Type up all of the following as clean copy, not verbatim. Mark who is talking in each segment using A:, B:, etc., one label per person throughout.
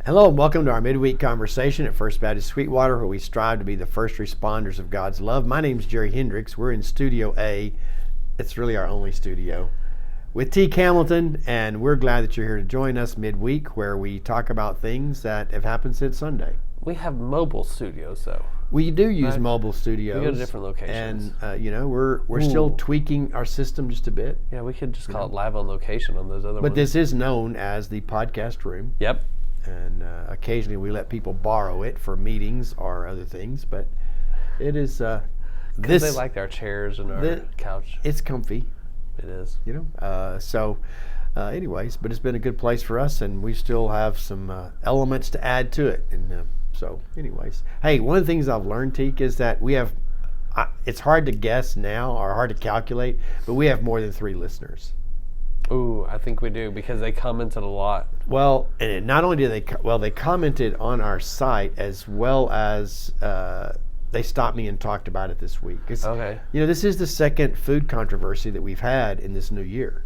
A: Hello and welcome to our midweek conversation at First Baptist Sweetwater, where we strive to be the first responders of God's love. My name's Jerry Hendricks. We're in Studio A. It's really our only studio with T. Hamilton, and we're glad that you're here to join us midweek, where we talk about things that have happened since Sunday.
B: We have mobile studios, though.
A: We do use mobile studios.
B: We go to different locations.
A: And, we're still tweaking our system just a bit.
B: Yeah, we could just call it live on location on those other ones.
A: But this is known as the podcast room.
B: Yep.
A: And occasionally we let people borrow it for meetings or other things, but it is
B: Because they like our chairs and our couch.
A: It's comfy.
B: It is.
A: Anyways, but it's been a good place for us, and we still have some elements to add to it. And anyways, hey, one of the things I've learned, Teek, is that we have, it's hard to guess now or hard to calculate, but we have more than 3 listeners.
B: Ooh, I think we do, because they commented a lot.
A: Well, and not only did they commented on our site, as well as they stopped me and talked about it this week.
B: Okay.
A: This is the second food controversy that we've had in this new year.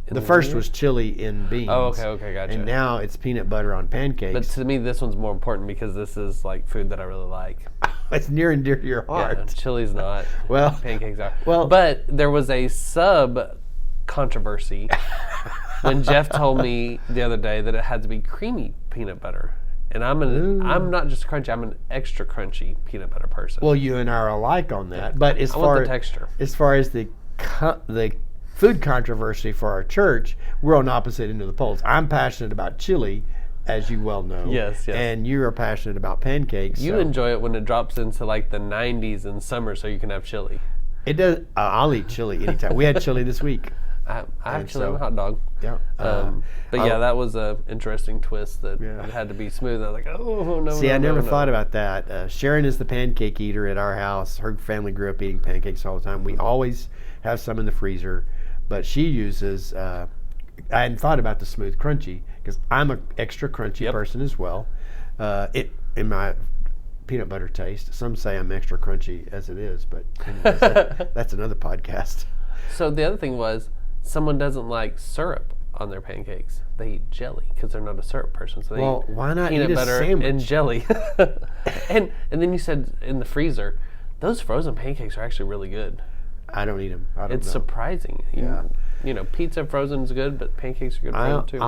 A: The first was chili in beans.
B: Oh, okay, gotcha.
A: And now it's peanut butter on pancakes.
B: But to me, this one's more important because this is like food that I really like.
A: It's near and dear to your heart.
B: Yeah, chili's not.
A: Well,
B: pancakes are.
A: Well,
B: but there was a controversy when Jeff told me the other day that it had to be creamy peanut butter. And I'm not just crunchy, I'm an extra crunchy peanut butter person.
A: Well, you and I are alike on that. But
B: I want the texture.
A: As far as the food controversy for our church, we're on opposite end of the poles. I'm passionate about chili, as you well know.
B: Yes.
A: And you are passionate about pancakes.
B: You enjoy it when it drops into like the 90s in summer so you can have chili.
A: It does. I'll eat chili anytime. We had chili this week.
B: I have chili on a hot dog.
A: Yeah.
B: That was an interesting twist that it had to be smooth. I was like, oh, no.
A: See, I never thought about that. Sharon is the pancake eater at our house. Her family grew up eating pancakes all the time. We always have some in the freezer, but she uses, I hadn't thought about the smooth crunchy because I'm an extra crunchy person as well. In my peanut butter taste. Some say I'm extra crunchy as it is, but anyways, that's another podcast.
B: So the other thing was, someone doesn't like syrup on their pancakes. They eat jelly because they're not a syrup person. So
A: why not
B: peanut
A: eat
B: butter
A: a sandwich?
B: and jelly. and then you said in the freezer, those frozen pancakes are actually really good.
A: I don't eat them. It's
B: surprising. Pizza frozen is good, but pancakes are good frozen too.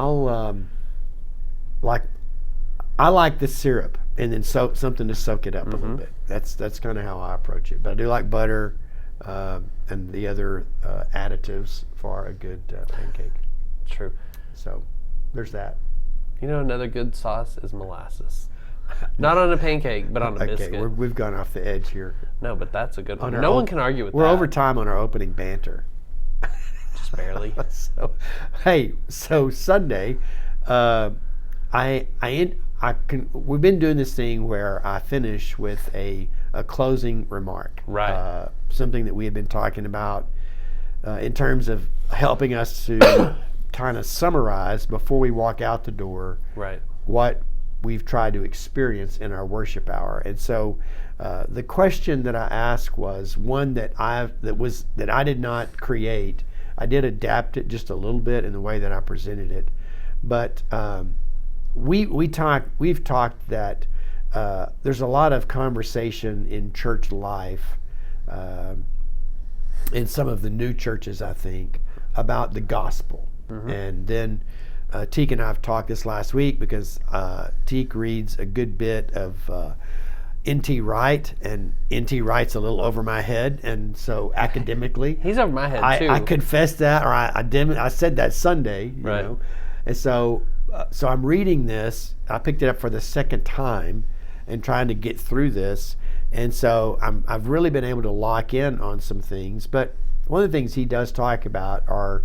A: I like the syrup, and then something to soak it up a little bit. That's kind of how I approach it. But I do like butter and the other additives for a good pancake.
B: True.
A: So there's that.
B: Another good sauce is molasses. Not on a pancake, but on a biscuit.
A: Okay, we've gone off the edge here.
B: No, but that's a good one. No one can argue with that.
A: We're over time on our opening banter.
B: Just barely.
A: So Sunday, we've been doing this thing where I finish with a closing remark.
B: Right.
A: Something that we have been talking about in terms of helping us to kind of summarize before we walk out the door.
B: Right.
A: What we've tried to experience in our worship hour. And so the question that I asked was one that I did not create. I did adapt it just a little bit in the way that I presented it. But we've talked that there's a lot of conversation in church life, in some of the new churches, I think, about the gospel. And then Teek and I have talked this last week because Teek reads a good bit of N.T. Wright, and N.T. Wright's a little over my head, and so academically,
B: he's over my head too.
A: I confessed that, or I said that Sunday, you know, and so I'm reading this. I picked it up for the second time, and trying to get through this, and so I've really been able to lock in on some things. But one of the things he does talk about are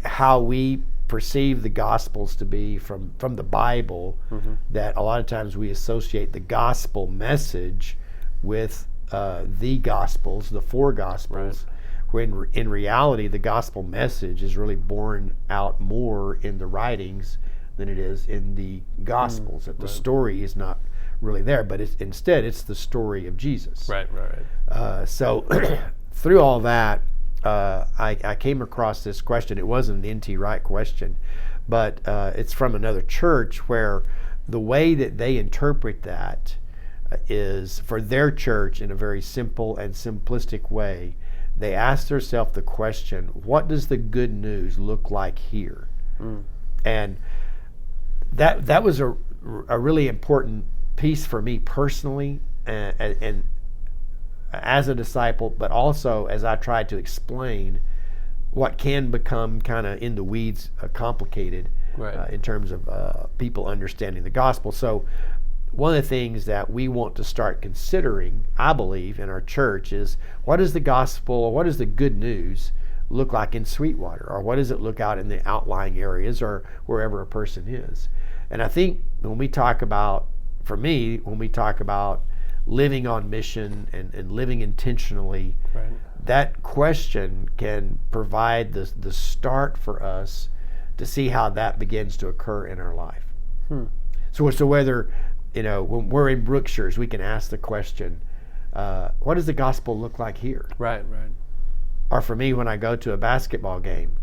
A: how we perceive the Gospels to be from the Bible, that a lot of times we associate the gospel message with the Gospels, the 4 Gospels, when in reality the gospel message is really borne out more in the writings than it is in the Gospels. That the story is not really there, but instead it's the story of Jesus.
B: Right.
A: So through all that, I came across this question. It wasn't an N.T. Wright question, but it's from another church where the way that they interpret that is for their church in a very simple and simplistic way. They ask themselves the question, what does the good news look like here? And that was a really important piece for me personally, and as a disciple, but also as I tried to explain what can become kind of in the weeds complicated in terms of people understanding the gospel. So one of the things that we want to start considering, I believe, in our church is, what does the gospel, or what does the good news look like in Sweetwater? Or what does it look out in the outlying areas or wherever a person is? And I think when we talk about, for me, when we talk about living on mission and living intentionally, that question can provide the start for us to see how that begins to occur in our life. So whether, when we're in Brookshires, we can ask the question, what does the gospel look like here?
B: Right.
A: Or for me, when I go to a basketball game,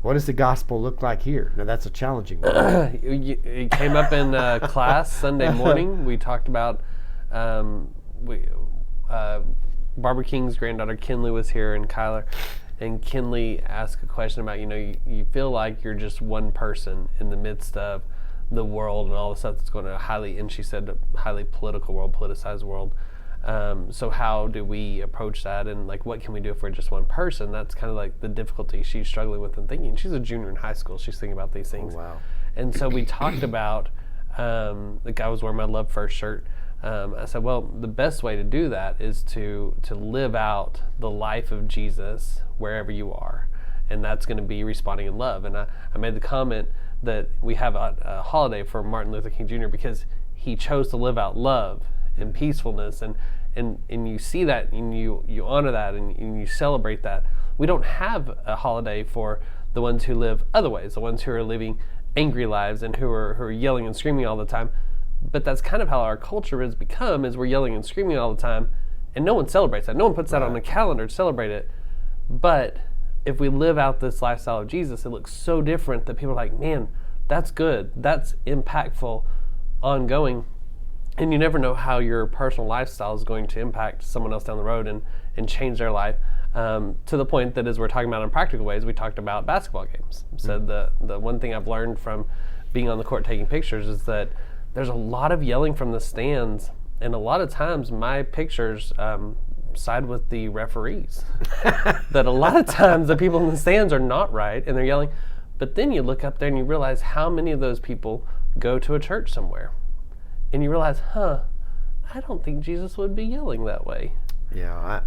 A: what does the gospel look like here? Now, that's a challenging one.
B: It came up in class Sunday morning. We talked about Barbara King's granddaughter, Kinley, was here, and Kyler. And Kinley asked a question about, you feel like you're just one person in the midst of the world and all the stuff that's going on, and she said, highly political world, politicized world. So how do we approach that, and what can we do if we're just one person? That's kind of the difficulty she's struggling with and thinking. She's a junior in high school. She's thinking about these things.
A: Oh, wow.
B: And so we talked about, the guy was wearing my Love First shirt. I said, well, the best way to do that is to live out the life of Jesus wherever you are. And that's going to be responding in love. And I made the comment that we have a holiday for Martin Luther King Jr. because he chose to live out love and peacefulness, and you see that, and you honor that, and you celebrate that. We don't have a holiday for the ones who live other ways, the ones who are living angry lives and who are yelling and screaming all the time. But that's kind of how our culture has become, is we're yelling and screaming all the time, and no one celebrates that. No one puts that on the calendar to celebrate it. But if we live out this lifestyle of Jesus, it looks so different that people are like, man, that's good, that's impactful, ongoing. And you never know how your personal lifestyle is going to impact someone else down the road and change their life, to the point that, as we're talking about in practical ways, we talked about basketball games. So the one thing I've learned from being on the court taking pictures is that there's a lot of yelling from the stands, and a lot of times my pictures side with the referees. That a lot of times the people in the stands are not right, and they're yelling. But then you look up there and you realize how many of those people go to a church somewhere. And you realize, I don't think Jesus would be yelling that way.
A: Yeah,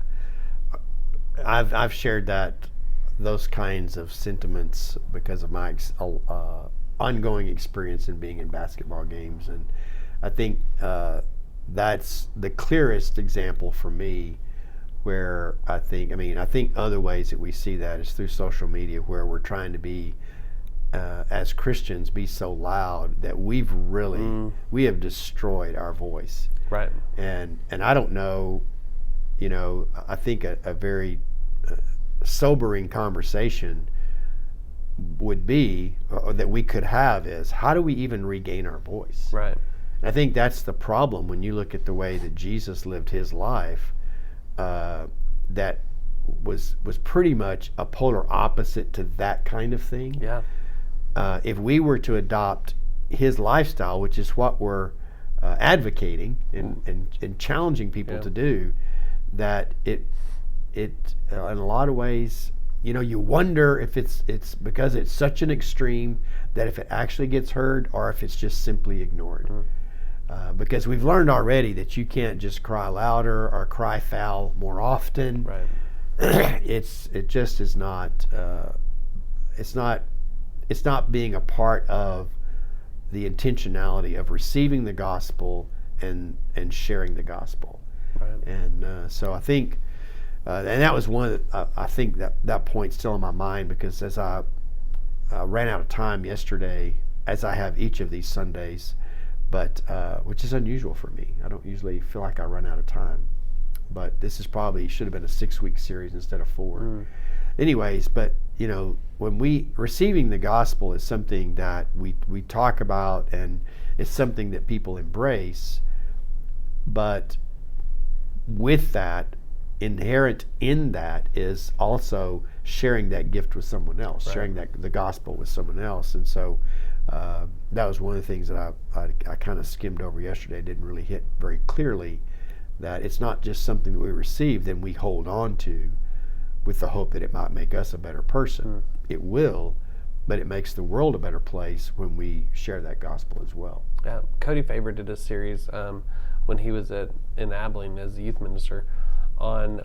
A: I've shared those kinds of sentiments because of my ongoing experience in being in basketball games, and I think that's the clearest example for me. Where I think other ways that we see that is through social media, where we're trying to be, as Christians, be so loud that we have destroyed our voice.
B: Right.
A: And I don't know, I think a very sobering conversation would be, or that we could have, is how do we even regain our voice?
B: Right.
A: And I think that's the problem when you look at the way that Jesus lived his life. That was pretty much a polar opposite to that kind of thing.
B: Yeah.
A: If we were to adopt his lifestyle, which is what we're advocating and challenging people to do, that it in a lot of ways, you wonder if it's because it's such an extreme that if it actually gets heard, or if it's just simply ignored. Because we've learned already that you can't just cry louder or cry foul more often.
B: Right.
A: It just is not. It's not being a part of the intentionality of receiving the gospel and sharing the gospel.
B: Right.
A: And so I think, and that was one of I think that point's still in my mind, because as I ran out of time yesterday, as I have each of these Sundays. But which is unusual for me. I don't usually feel like I run out of time. But this is should have been a 6-week series instead of 4. Anyways, but when we receiving the gospel is something that we talk about, and it's something that people embrace, but with that, inherent in that is also sharing that gift with someone else, sharing the gospel with someone else. And so that was one of the things that I kind of skimmed over yesterday. Didn't really hit very clearly that it's not just something that we receive, then we hold on to with the hope that it might make us a better person. It will, but it makes the world a better place when we share that gospel as well.
B: Yeah, Cody Faber did a series when he was in Abilene as a youth minister on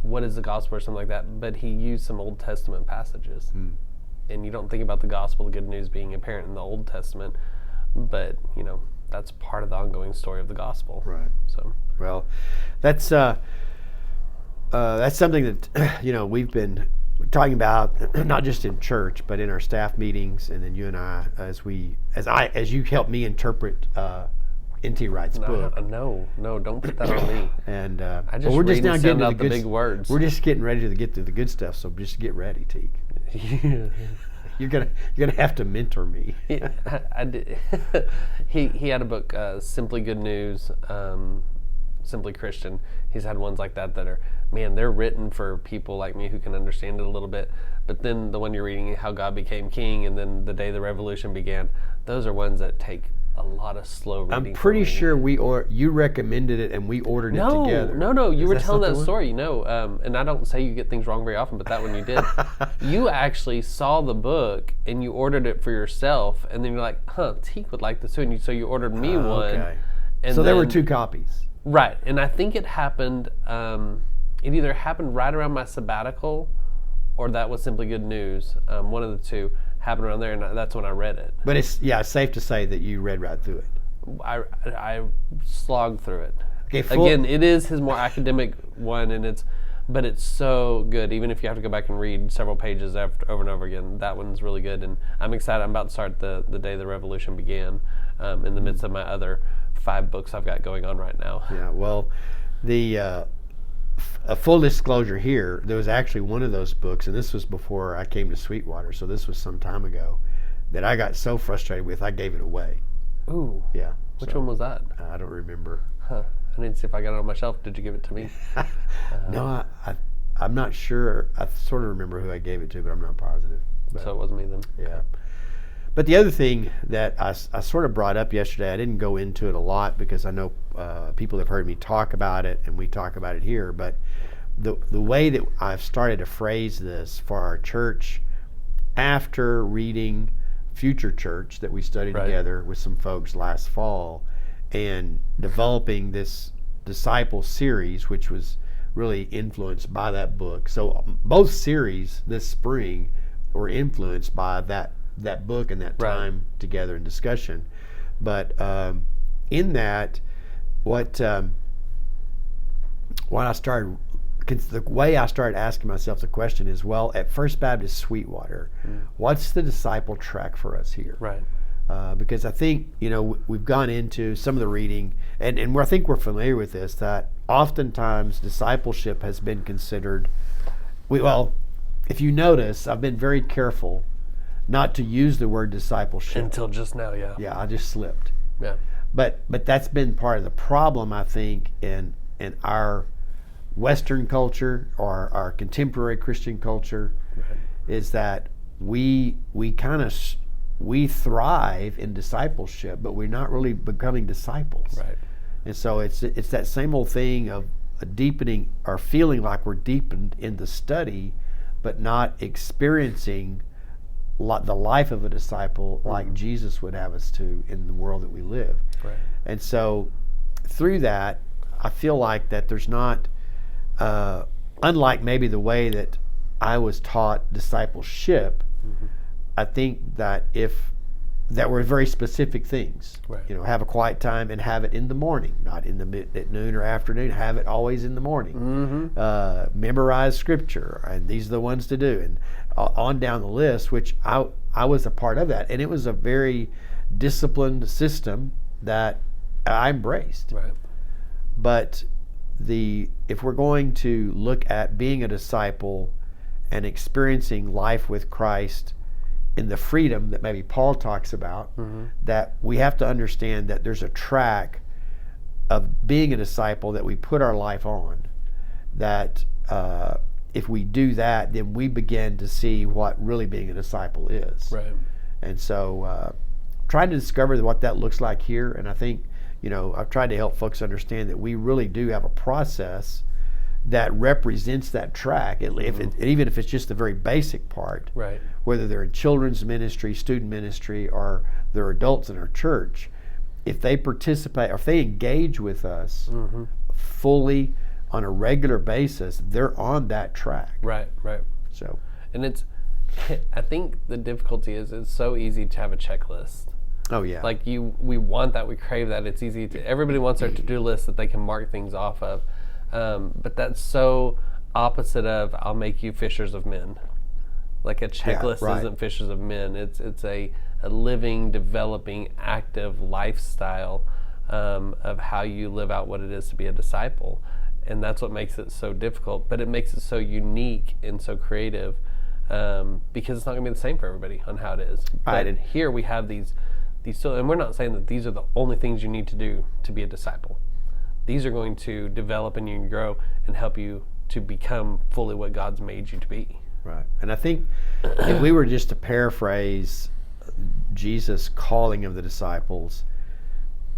B: what is the gospel or something like that, but he used some Old Testament passages. And you don't think about the gospel, the good news being apparent in the Old Testament, but that's part of the ongoing story of the gospel.
A: Right.
B: So,
A: well, that's something that we've been talking about, not just in church, but in our staff meetings, and then you and I, as you help me interpret N.T. Wright's book.
B: No, don't put that on me.
A: And
B: we're just now getting to the big words.
A: We're just getting ready to get to the good stuff. So just get ready, Teague. You're gonna have to mentor me.
B: I did. He had a book, Simply Good News, Simply Christian. He's had ones like that are, man, they're written for people like me who can understand it a little bit. But then the one you're reading, How God Became King, and then The Day the Revolution Began, those are ones that take a lot of slow reading.
A: I'm pretty sure you recommended it and we ordered it together.
B: No, you were telling that story, and I don't say you get things wrong very often, but that one you did. You actually saw the book and you ordered it for yourself, and then you're like, Teak would like this too, and so you ordered me one.
A: Okay.
B: And
A: so there were 2 copies.
B: Right, and I think it happened, it either happened right around my sabbatical or that was Simply Good News. One of the two happened around there, and that's when I read it.
A: But it's safe to say that you read right through it.
B: I slogged through it.
A: Okay,
B: Again, it is his more academic one, but it's so good. Even if you have to go back and read several pages over and over again, that one's really good. And I'm excited. I'm about to start the Day the Revolution Began in the midst of my other 5 books I've got going on right now.
A: Yeah, well, a full disclosure here, there was actually one of those books, and this was before I came to Sweetwater, so this was some time ago, that I got so frustrated with, I gave it away.
B: Ooh.
A: Yeah.
B: Which one was that?
A: I don't remember.
B: Huh. I need to see if I got it on my shelf. Did you give it to me?
A: No, I'm not sure. I sort of remember who I gave it to, but I'm not positive. But,
B: so it wasn't me then.
A: Yeah. But the other thing that I sort of brought up yesterday, I didn't go into it a lot because I know people have heard me talk about it, and we talk about it here, but the way that I've started to phrase this for our church after reading Future Church that we studied together with some folks last fall, and developing this disciple series, which was really influenced by that book. So both series this spring were influenced by that book and that time together in discussion. But in that, what I started, the way I started asking myself the question is, well, at First Baptist Sweetwater, what's the disciple track for us here?
B: Right.
A: Because I think, we've gone into some of the reading, and I think we're familiar with this, that oftentimes discipleship has been considered, if you notice, I've been very careful not to use the word discipleship.
B: Until just now, yeah.
A: Yeah, I just slipped.
B: Yeah.
A: But that's been part of the problem, I think, in our Western culture or our contemporary Christian culture, is that we thrive in discipleship, but we're not really becoming disciples.
B: Right.
A: And so it's that same old thing of a deepening or feeling like we're deepened in the study, but not experiencing the life of a disciple like Jesus would have us to in the world that we live.
B: Right.
A: And so through that, I feel like that there's not, unlike maybe the way that I was taught discipleship, I think that that were very specific things.
B: Right.
A: Have a quiet time and have it in the morning, not at noon or afternoon. Have it always in the morning. Memorize scripture, and these are the ones to do, and on down the list. Which I was a part of that, and it was a very disciplined system that I embraced.
B: Right.
A: But if we're going to look at being a disciple and experiencing life with Christ in the freedom that maybe Paul talks about, that we have to understand that there's a track of being a disciple that we put our life on, that if we do that, then we begin to see what really being a disciple is.
B: Right.
A: And so trying to discover what that looks like here, and I think, I've tried to help folks understand that we really do have a process that represents that track, even if it's just the very basic part.
B: Right.
A: Whether they're in children's ministry, student ministry, or they're adults in our church, if they participate or if they engage with us fully on a regular basis, they're on that track.
B: Right.
A: So,
B: and I think the difficulty is it's so easy to have a checklist.
A: oh yeah.
B: Like we want that, we crave that. It's easy everybody wants their to-do list that they can mark things off of. But that's so opposite of I'll make you fishers of men. Like a checklist isn't fishers of men. It's a living, developing, active lifestyle of how you live out what it is to be a disciple. And that's what makes it so difficult, but it makes it so unique and so creative because it's not going to be the same for everybody on how it is.
A: Right.
B: But here we have these and we're not saying that these are the only things you need to do to be a disciple. These are going to develop and you can grow and help you to become fully what God's made you to be.
A: Right. And I think if we were just to paraphrase Jesus' calling of the disciples,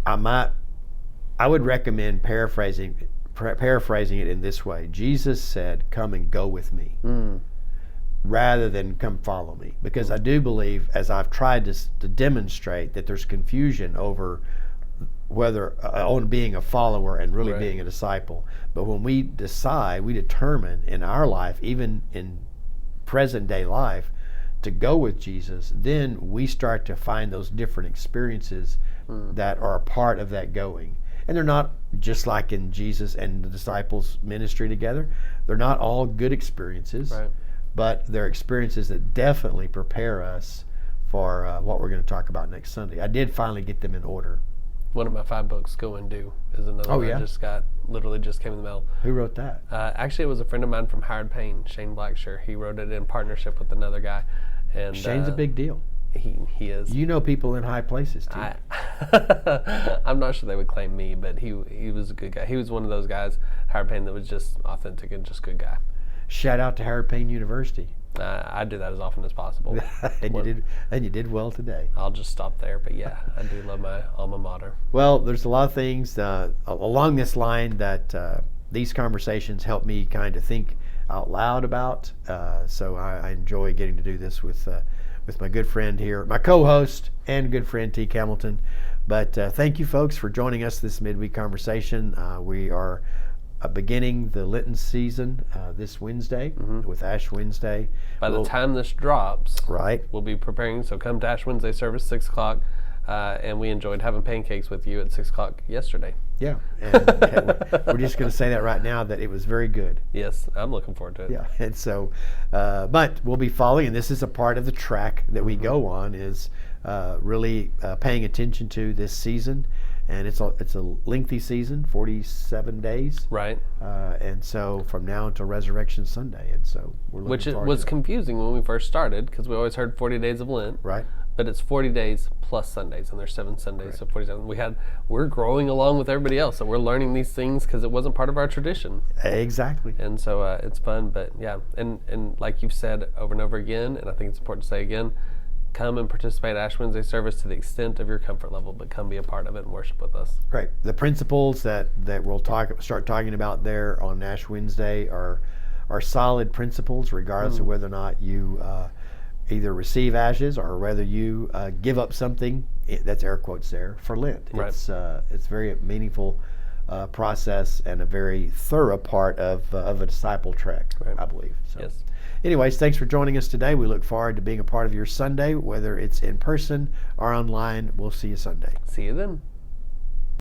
A: I would recommend paraphrasing it in this way. Jesus said, "Come and go with me," rather than "come follow me," because I do believe, as I've tried to demonstrate, that there's confusion over whether on being a follower and really being a disciple. But when we determine in our life, even in present day life, to go with Jesus, then we start to find those different experiences that are a part of that going. And they're not just like in Jesus and the disciples' ministry together. They're not all good experiences, but they're experiences that definitely prepare us for what we're going to talk about next Sunday. I did finally get them in order.
B: One of my 5 books, Go and Do, is another one I literally just came in the mail.
A: Who wrote that?
B: Actually, it was a friend of mine from Howard Payne, Shane Blackshear. He wrote it in partnership with another guy. And
A: Shane's a big deal.
B: He is.
A: You know people in high places, too.
B: I'm not sure they would claim me, but he was a good guy. He was one of those guys, Howard Payne, that was just authentic and just good guy.
A: Shout out to Howard Payne University.
B: I do that as often as possible.
A: and you did well today.
B: I'll just stop there, but yeah, I do love my alma mater.
A: Well, there's a lot of things along this line that these conversations help me kind of think out loud about. So I enjoy getting to do this with my good friend here, my co-host and good friend T. Hamilton. But thank you, folks, for joining us this midweek conversation. We are beginning the Lenten season this Wednesday with Ash Wednesday.
B: By the time this drops,
A: right,
B: we'll be preparing. So come to Ash Wednesday service 6 o'clock, and we enjoyed having pancakes with you at 6 o'clock yesterday.
A: Yeah, and we're just going to say that right now that it was very good.
B: Yes, I'm looking forward to it.
A: Yeah, and so, but we'll be following, and this is a part of the track that we go on, is really paying attention to this season. And it's a lengthy season, 47 days.
B: Right.
A: And so from now until Resurrection Sunday. And so we're looking forward to it.
B: Which was confusing when we first started, because we always heard 40 days of Lent.
A: Right.
B: But it's 40 days plus Sundays, and there's 7 Sundays, so 47. We're growing along with everybody else, so we're learning these things because it wasn't part of our tradition.
A: Exactly.
B: And so it's fun, but yeah. And like you've said over and over again, and I think it's important to say again, come and participate at Ash Wednesday service to the extent of your comfort level, but come be a part of it and worship with us.
A: Right. The principles that we'll start talking about there on Ash Wednesday are solid principles, regardless of whether or not you either receive ashes or whether you give up something. That's air quotes there for Lent.
B: Right.
A: It's very meaningful process and a very thorough part of a disciple trek, I believe. So.
B: Yes.
A: Anyways, thanks for joining us today. We look forward to being a part of your Sunday, whether it's in person or online. We'll see you Sunday.
B: See you then.